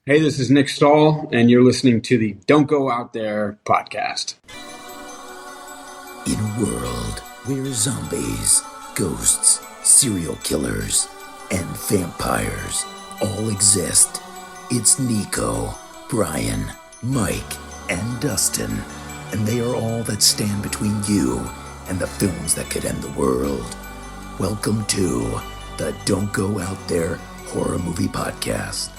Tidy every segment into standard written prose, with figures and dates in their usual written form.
Hey, this is Nick Stahl, and you're listening to the Don't Go Out There podcast. In a world where zombies, ghosts, serial killers, and vampires all exist, it's Nico, Brian, Mike, and Dustin, and they are all that stand between you and the films that could end the world. Welcome to the Don't Go Out There Horror Movie Podcast.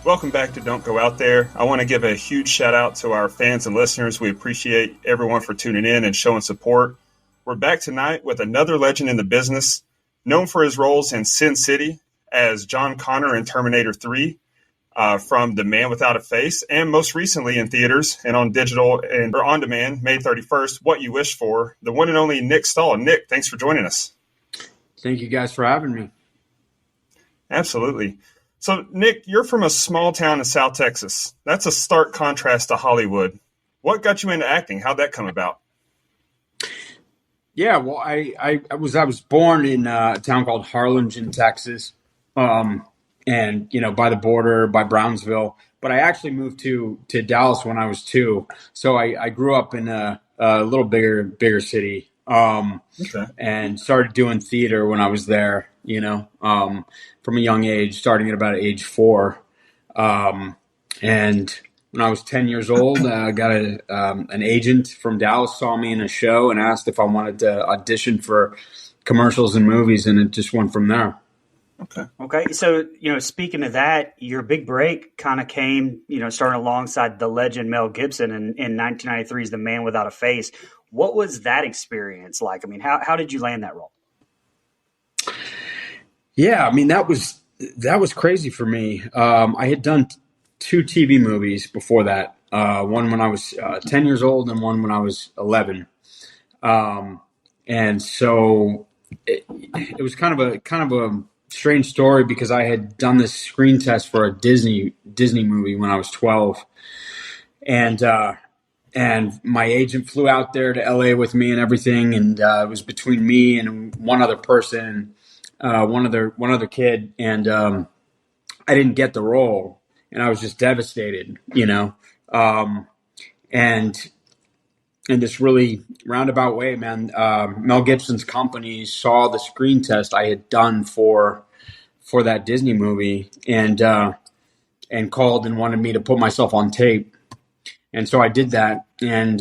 Welcome back to Don't Go Out There. I want to give a huge shout out to our fans and listeners. We appreciate everyone for tuning in and showing support. We're back tonight with another legend in the business, known for his roles in Sin City as John Connor in Terminator 3, from The Man Without a Face, and most recently in theaters and on digital and or on demand, May 31st, What You Wish For, the one and only Nick Stahl. Nick, thanks for joining us. Thank you guys for having me. Absolutely. So, Nick, you're from a small town in South Texas. That's a stark contrast to Hollywood. What got you into acting? How'd that come about? Yeah, well, I was born in a town called Harlingen, Texas, and by the border by Brownsville. But I actually moved to Dallas when I was 2, so I grew up in a little bigger city, and started doing theater when I was there. From a young age, starting at about age 4, and when I was 10 years old, I got an agent from Dallas saw me in a show and asked if I wanted to audition for commercials and movies, and it just went from there. Okay. So, speaking of that, your big break kind of came, starting alongside the legend Mel Gibson in 1993's The Man Without a Face. What was that experience like? I mean, how did you land that role? Yeah, I mean, that was crazy for me. I had done 2 TV movies before that. One when I was 10 years old and one when I was 11. And so it was kind of a strange story because I had done this screen test for a Disney movie when I was 12. And my agent flew out there to LA with me and everything. And it was between me and one other person, one other kid. And I didn't get the role. And I was just devastated, and in this really roundabout way, man, Mel Gibson's company saw the screen test I had done for that Disney movie and called and wanted me to put myself on tape. And so I did that and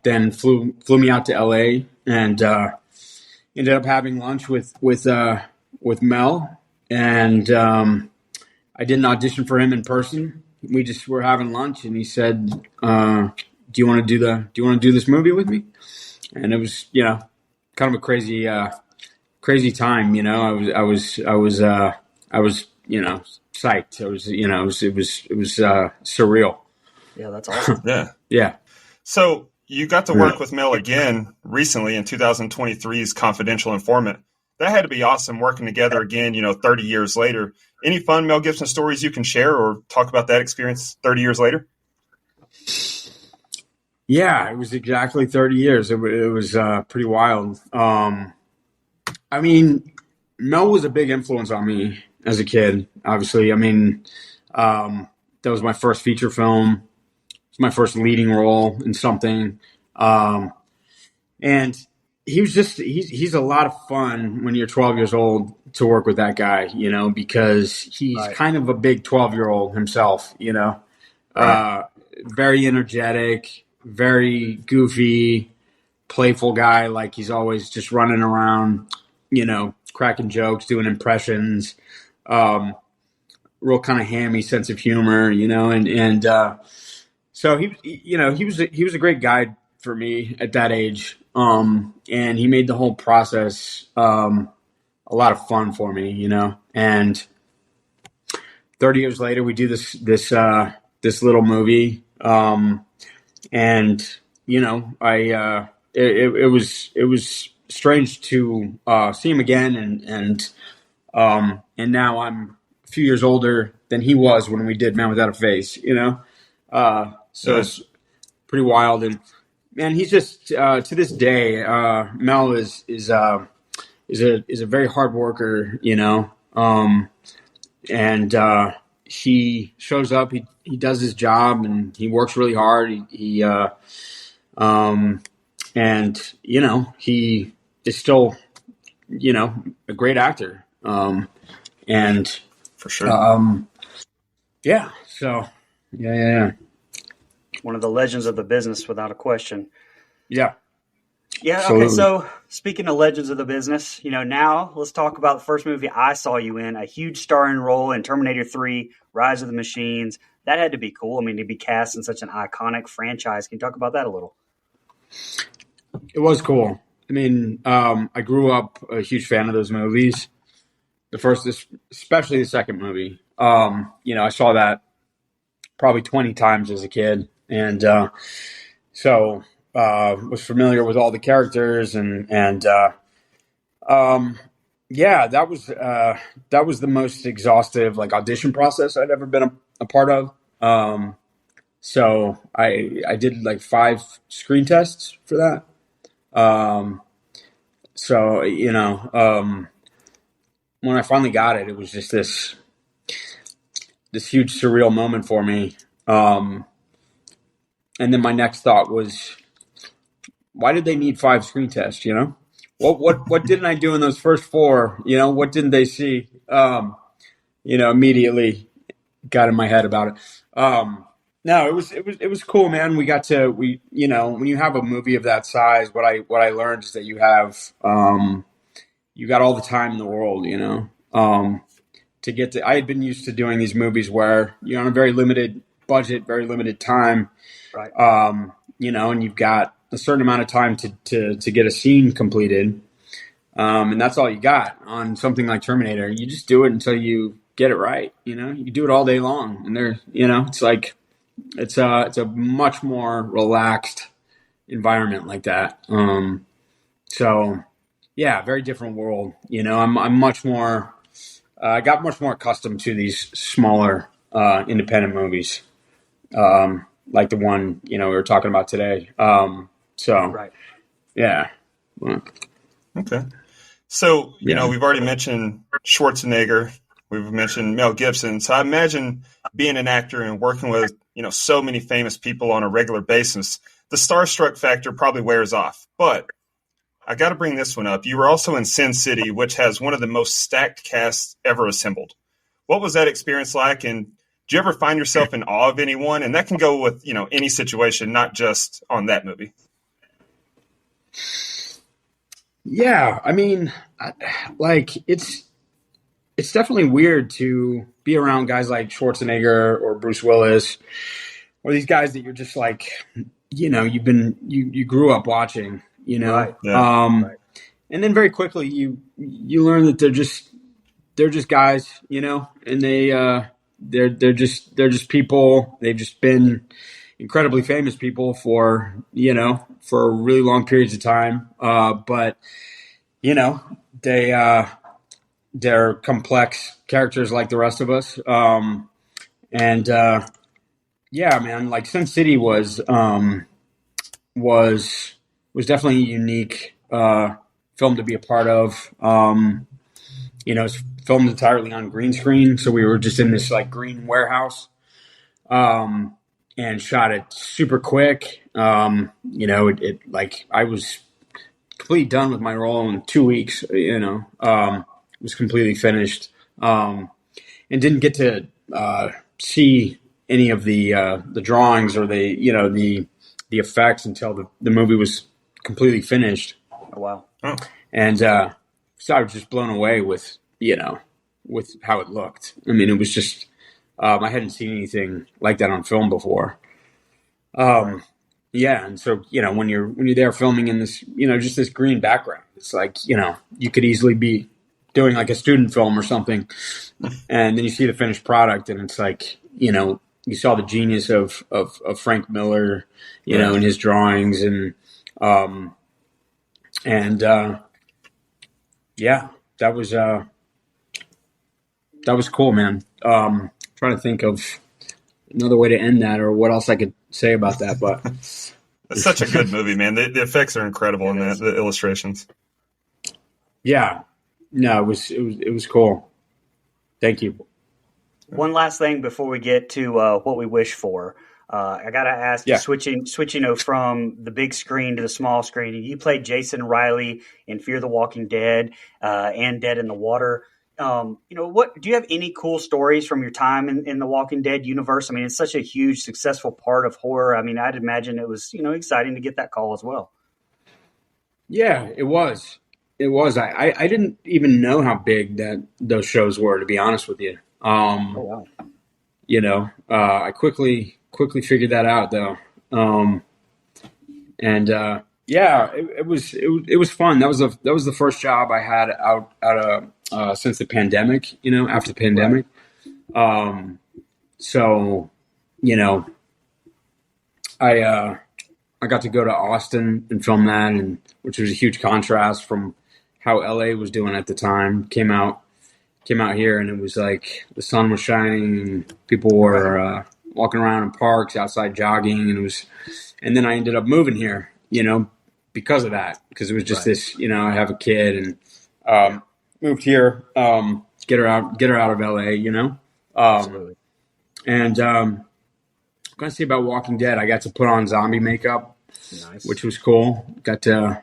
then flew me out to LA and ended up having lunch with Mel and I did an audition for him in person. We just were having lunch, and he said, "Do you want to do this movie with me?" And it was, kind of a crazy time. I was psyched. It was surreal. Yeah, that's awesome. Yeah. So you got to work with Mel again recently in 2023's Confidential Informant. That had to be awesome working together again, 30 years later. Any fun Mel Gibson stories you can share or talk about that experience 30 years later? Yeah, it was exactly 30 years. It was pretty wild. I mean, Mel was a big influence on me as a kid, obviously. I mean, that was my first feature film. It was my first leading role in something. And he was he's a lot of fun when you're 12 years old to work with that guy, because he's kind of a big 12-year-old himself, very energetic, very goofy, playful guy. Like he's always just running around, cracking jokes, doing impressions, real kind of hammy sense of humor, and so he was a great guide for me at that age. And he made the whole process a lot of fun for me, And 30 years later, we do this little movie, and it was strange to see him again, and now I'm a few years older than he was when we did Man Without a Face, So it's pretty wild. And man, he's just to this day, Mel is a very hard worker, and he shows up, he does his job, and he works really hard. And he is still a great actor. And For sure. yeah, so yeah. One of the legends of the business, without a question. Yeah. Yeah. Absolutely. Okay. So speaking of legends of the business, now let's talk about the first movie I saw you in, a huge starring role in Terminator 3, Rise of the Machines. That had to be cool. I mean, to be cast in such an iconic franchise. Can you talk about that a little? It was cool. I mean, I grew up a huge fan of those movies. The first, especially the second movie. I saw that probably 20 times as a kid. And so was familiar with all the characters and yeah, that was the most exhaustive like audition process I'd ever been a part of. So I did like 5 screen tests for that. So when I finally got it, it was just this huge surreal moment for me. And then my next thought was, why did they need 5 screen tests? What didn't I do in those first 4? What didn't they see? Immediately got in my head about it. No, it was cool, man. We got to when you have a movie of that size, what I learned is that you got all the time in the world, to get to. I had been used to doing these movies where you're on a very limited budget, very limited time, Right. and you've got a certain amount of time to get a scene completed, and that's all you got on something like Terminator. You just do it until you get it right. You do it all day long, and it's like it's a much more relaxed environment like that. So yeah, very different world. I'm much more. I got much more accustomed to these smaller independent movies, like the one we were talking about today. So Right. yeah. Okay. So, Yeah. we've already mentioned Schwarzenegger. We've mentioned Mel Gibson. So I imagine being an actor and working with, so many famous people on a regular basis, the starstruck factor probably wears off. But I got to bring this one up. You were also in Sin City, which has one of the most stacked casts ever assembled. What was that experience like? And do you ever find yourself in awe of anyone? And that can go with, any situation, not just on that movie. Yeah, I mean, it's definitely weird to be around guys like Schwarzenegger or Bruce Willis or these guys that you're just like, you grew up watching, Right. Yeah. Right. and then very quickly you learn that they're just guys, and they're just people. They've just been incredibly famous people for really long periods of time. But they they're complex characters like the rest of us. And yeah, man, like Sin City was definitely a unique film to be a part of. It's filmed entirely on green screen, so we were just in this like green warehouse, and shot it super quick. It like I was completely done with my role in 2 weeks. Was completely finished, and didn't get to see any of the drawings or the effects until the movie was completely finished. Oh, wow. Oh, And so I was just blown away with with how it looked. I mean, it was just I hadn't seen anything like that on film before. Yeah, and so when you're there filming in this just this green background, it's like you could easily be doing like a student film or something, and then you see the finished product, and it's like you saw the genius of Frank Miller, in his drawings, and yeah, that was cool, man. Trying to think of another way to end that or what else I could say about that, but it's such a good movie, man. The effects are incredible in that, the illustrations. yeah, no, it was cool. Thank you. One last thing before we get to what we wish for. I gotta ask, Yeah. switching from the big screen to the small screen. You played Jason Riley in Fear the Walking Dead and Dead in the Water. What do you have any cool stories from your time in the Walking Dead universe? I mean, it's such a huge, successful part of horror. I mean, I'd imagine it was exciting to get that call as well. Yeah, it was. It was. I didn't even know how big that those shows were, to be honest with you. Oh wow! I quickly figured that out though. And yeah, it was fun. That was the first job I had out of since the pandemic. After the Right. pandemic. So, you know, I got to go to Austin and film that, and which was a huge contrast from how LA was doing at the time. Came out here, and it was like the sun was shining, and people Right. were walking around in parks, outside jogging, and it was. And then I ended up moving here, because of that, because it was just Right. this. I have a kid, and Yeah. moved here, get her out of LA, Absolutely. and I'm gonna say about Walking Dead. I got to put on zombie makeup, which Nice. was cool. Got to,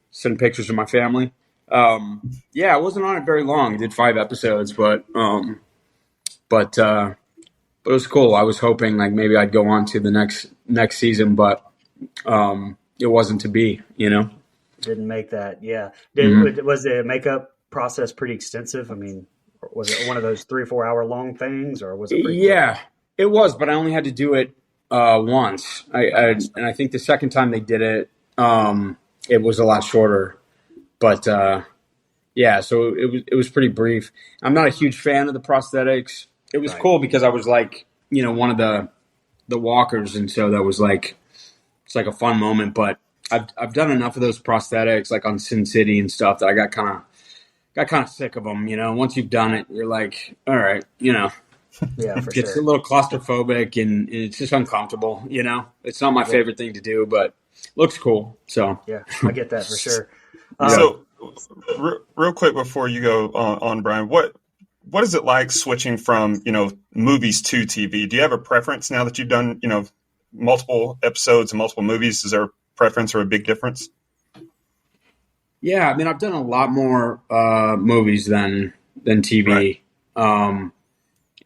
send pictures of my family. Yeah, I wasn't on it very long. I did 5 episodes, but it was cool. I was hoping like maybe I'd go on to the next season, but it wasn't to be. Didn't make that. Yeah. Hmm. Was the makeup process pretty extensive? I mean, was it one of those 3 or 4 hour long things, or was it pretty quick? Yeah, it was, but I only had to do it once. And I think the second time they did it, it was a lot shorter. But yeah, so it was pretty brief. I'm not a huge fan of the prosthetics. It was Right. cool because I was like, one of the walkers, and so that was like it's like a fun moment. But I've done enough of those prosthetics, like on Sin City and stuff, that I got kind of sick of them. Once you've done it, you're like, all right, Yeah, for it gets a sure. little claustrophobic and it's just uncomfortable. It's not my Yep. favorite thing to do, but looks cool. So Yeah, I get that for sure. yeah. So, real quick before you go on, Brian, what is it like switching from movies to TV? Do you have a preference now that you've done multiple episodes and multiple movies? Is there a preference or a big difference? Yeah, I mean, I've done a lot more movies than Right, TV. And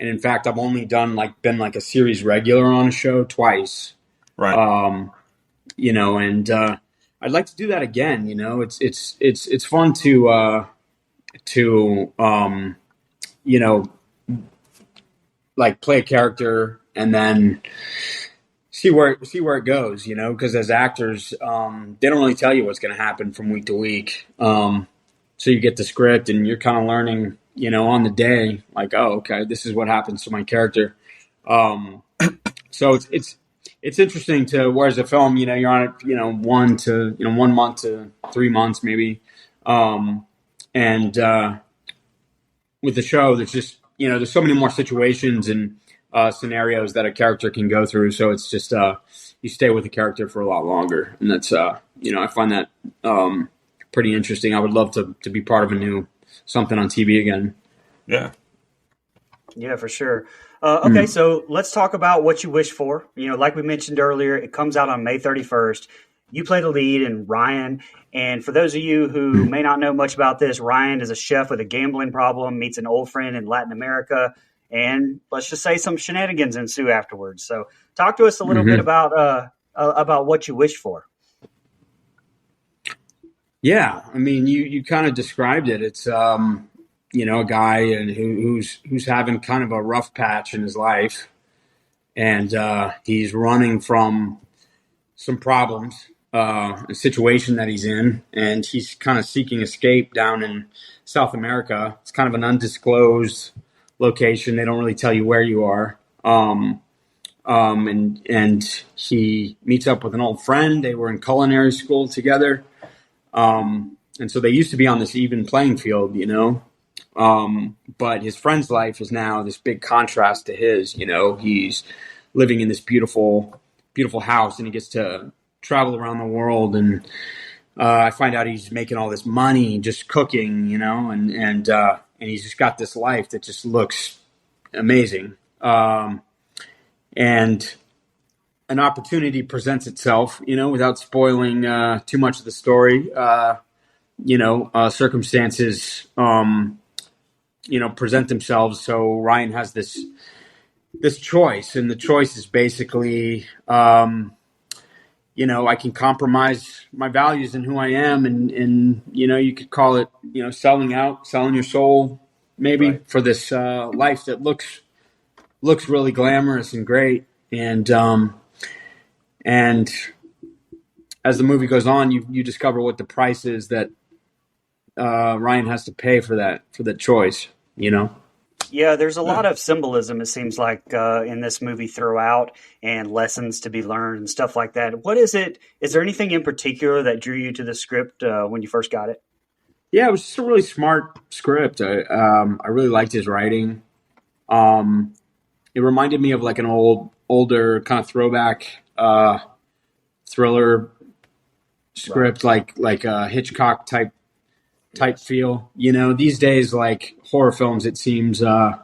in fact, I've only been like a series regular on a show twice. right. Um, and I'd like to do that again. It's fun to you know like play a character and then see where it goes. Because as actors, they don't really tell you what's going to happen from week to week. So you get the script and you're kind of learning, on the day, like, oh, okay, this is what happens to my character. Um, so it's interesting to, whereas a film, you're on it, 1 month to 3 months maybe, and with the show, there's just there's so many more situations and scenarios that a character can go through. So it's just you stay with the character for a lot longer, and that's I find that pretty interesting. I would love to be part of a new something on TV again. Yeah. Yeah, for sure. Okay, Mm. so let's talk about what you wish for. Like we mentioned earlier, it comes out on May 31st. You play the lead in Ryan. And for those of you who may not know much about this, Ryan is a chef with a gambling problem, meets an old friend in Latin America, and let's just say some shenanigans ensue afterwards. So, talk to us a little bit Hmm. about what you wish for. Yeah, I mean, you kind of described it. It's a guy who's having kind of a rough patch in his life, and he's running from some problems, a situation that he's in, and he's kind of seeking escape down in South America. It's kind of an undisclosed location. They don't really tell you where you are. And he meets up with an old friend. They were in culinary school together. And so they used to be on this even playing field. But his friend's life is now this big contrast to his. He's living in this beautiful, beautiful house, and he gets to travel around the world. And I find out he's making all this money just cooking, and he's just got this life that just looks amazing. And an opportunity presents itself, without spoiling too much of the story. Circumstances, present themselves. So Ryan has this choice, and the choice is basically, I can compromise my values and who I am, and you could call it, selling your soul, maybe, Right. for this life that looks really glamorous and great, and as the movie goes on, you discover what the price is that Ryan has to pay for that choice. Yeah, there's a Yeah. lot of symbolism, it seems like, in this movie throughout, and lessons to be learned and stuff like that. What is it? Is there anything in particular that drew you to the script when you first got it? Yeah, it was just a really smart script. I really liked his writing. It reminded me of like an older kind of throwback thriller Right. script, like a Hitchcock type Yes. feel. These days, like horror films, it seems, they're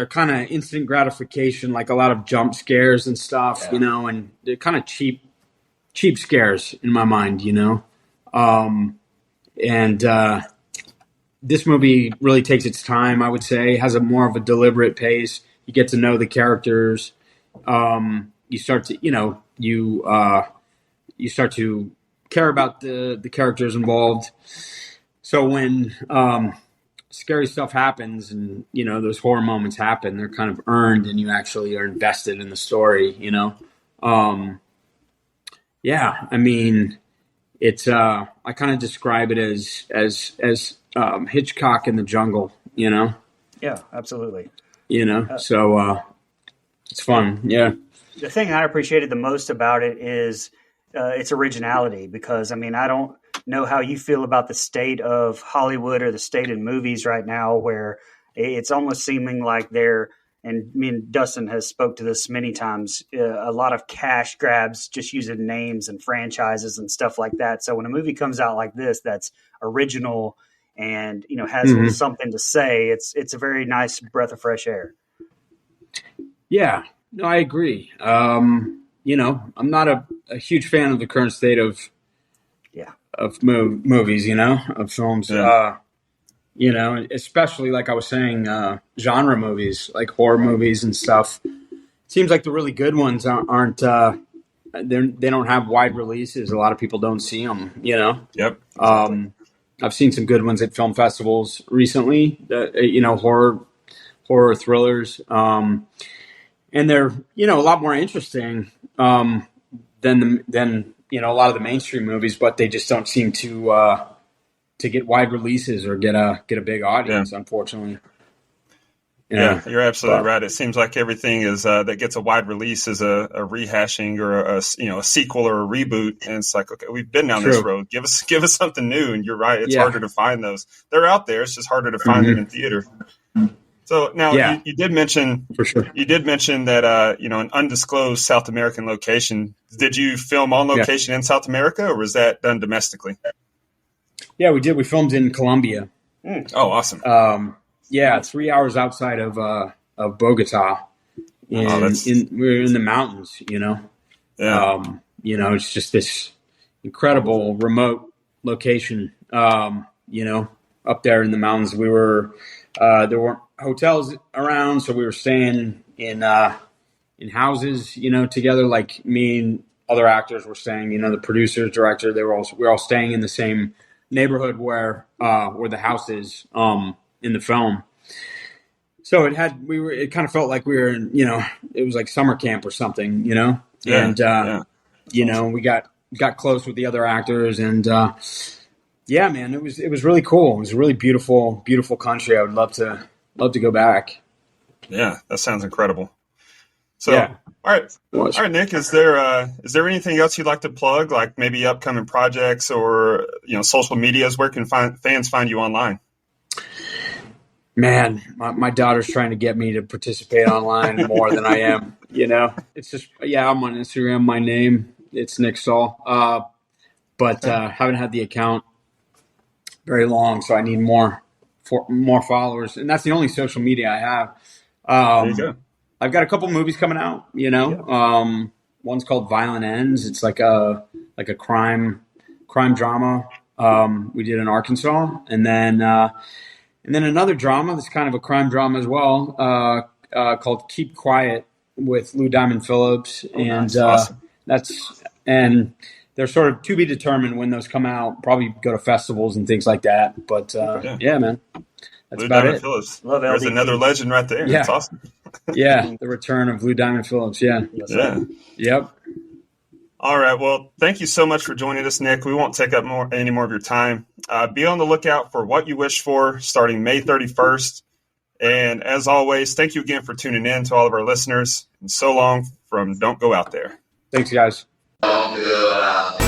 kind of instant gratification, like a lot of jump scares and stuff. Yeah. And they're kind of cheap scares in my mind. And this movie really takes its time. I would say has a more of a deliberate pace. You get to know the characters. You start to, you start to care about the characters involved. So when scary stuff happens and those horror moments happen, they're kind of earned, and you actually are invested in the story. Um, yeah, I mean, it's I kind of describe it as Hitchcock in the jungle. Yeah, absolutely. So it's fun. Yeah. The thing I appreciated the most about it is its originality, because I mean, I don't know how you feel about the state of Hollywood or the state in movies right now, where it's almost seeming like they're, and me and Dustin has spoke to this many times, a lot of cash grabs, just using names and franchises and stuff like that. So when a movie comes out like this that's original and has Hmm. something to say, it's a very nice breath of fresh air. Yeah. No, I agree. I'm not a huge fan of the current state Yeah. of movies. Of films. Yeah. Especially like I was saying, genre movies, like horror movies and stuff. Seems like the really good ones aren't. They don't have wide releases. A lot of people don't see them. Yep. Exactly. I've seen some good ones at film festivals recently. Horror thrillers, and they're a lot more interesting than a lot of the mainstream movies, but they just don't seem to get wide releases or get a big Yeah. audience, unfortunately. Yeah, you're absolutely But right. It seems like everything is that gets a wide release is a rehashing or a sequel or a reboot, and it's like, okay, we've been down this true. road. Give us something new. And you're right, it's Yeah. harder to find those. They're out there. It's just harder to find them Hmm. in theater. So now Yeah, you did mention for sure. that an undisclosed South American location. Did you film on Yeah. location in South America, or was that done domestically? Yeah, we did. We filmed in Colombia. Oh, awesome. Yeah, 3 hours outside of Bogota. Oh, that's We're in the mountains. yeah, It's just this incredible remote location. Up there in the mountains, there weren't hotels around, so we were staying in houses, together. Like me and other actors were staying. The producers, director, we were all staying in the same neighborhood where the house is in the film. So it kind of felt like we were in, it was like summer camp or something, yeah, and yeah. That's awesome. we got close with the other actors, and yeah, man, it was really cool. It was a really beautiful country. I would love to go back. Yeah, that sounds incredible. So, Yeah, it was. all right, Nick, is there anything else you'd like to plug, like maybe upcoming projects or social medias? Where can fans find you online? Man, my daughter's trying to get me to participate online more than I am. It's just, yeah, I'm on Instagram. My name, it's Nick Stahl. But haven't had the account very long, so I need more more followers, and that's the only social media I have. There you go. I've got a couple movies coming out. One's called Violent Ends. It's like a crime drama. We did in Arkansas, and then another drama that's kind of a crime drama as well, called Keep Quiet with Lou Diamond Phillips, Nice. Awesome. and they're sort of to be determined when those come out. Probably go to festivals and things like that. But yeah, man, that's Lou about Diamond it. Phillips. Love There's LDP. another legend right there. Yeah. That's awesome. Yeah, the return of Lou Diamond Phillips. Yeah. Yes, Yeah. sir. Yep. All right. Well, thank you so much for joining us, Nick. We won't take up any more of your time. Be on the lookout for What You Wish For starting May 31st. And as always, thank you again for tuning in to all of our listeners. And so long from Don't Go Out There. Thanks, guys. Don't go out